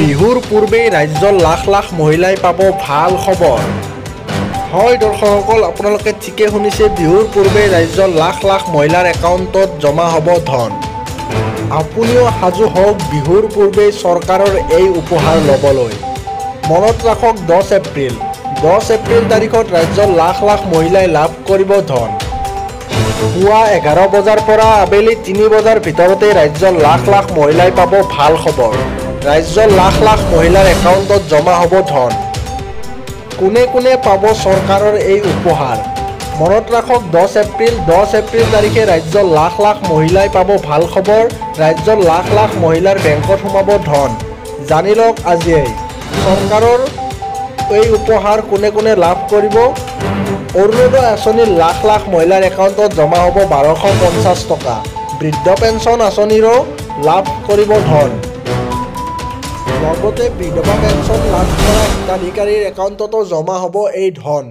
বিহুৰ পূৰ্বে ৰাজ্যৰ লাখ লাখ মহিলাই পাব ভাল খবৰ। হয় দৰ্শকসকল, আপোনালোকে ঠিকে শুনিছে, বিহুৰ পূৰ্বে ৰাজ্যৰ লাখ লাখ মহিলাৰ একাউণ্টত জমা হ'ব ধন। আপুনিও সাজু হওক বিহুৰ পূৰ্বে চৰকাৰৰ এই উপহাৰ ল'বলৈ। মনত ৰাখক 10 এপ্ৰিল তাৰিখত ৰাজ্যৰ লাখ লাখ মহিলাই লাভ কৰিব ধন। পুৱা 11 বজাৰ পৰা আবেলি 3 বজাৰ ভিতৰতে ৰাজ্যৰ লাখ লাখ মহিলাই পাব ভাল খবৰ। ৰাজ্যৰ লাখ লাখ মহিলাৰ একাউণ্টত জমা হ'ব ধন। কোনে কোনে পাব চৰকাৰৰ এই উপহাৰ? মনত ৰাখক 10 এপ্ৰিল তাৰিখে ৰাজ্যৰ লাখ লাখ মহিলাই পাব ভাল খবৰ। ৰাজ্যৰ লাখ লাখ মহিলাৰ বেংকত সোমাব ধন। জানি লওক আজিয়েই চৰকাৰৰ এই উপহাৰ কোনে কোনে লাভ কৰিব। অৰুণোদয় আঁচনিৰ লাখ লাখ মহিলাৰ একাউণ্টত জমা হ'ব 1250 টকা। বৃদ্ধ পেঞ্চন আঁচনিৰো লাভ কৰিব ধন। লগতে বিধৱা পেঞ্চন লাভ কৰা হিতাধিকাৰীৰ একাউণ্টতো জমা হ'ব এই ধন।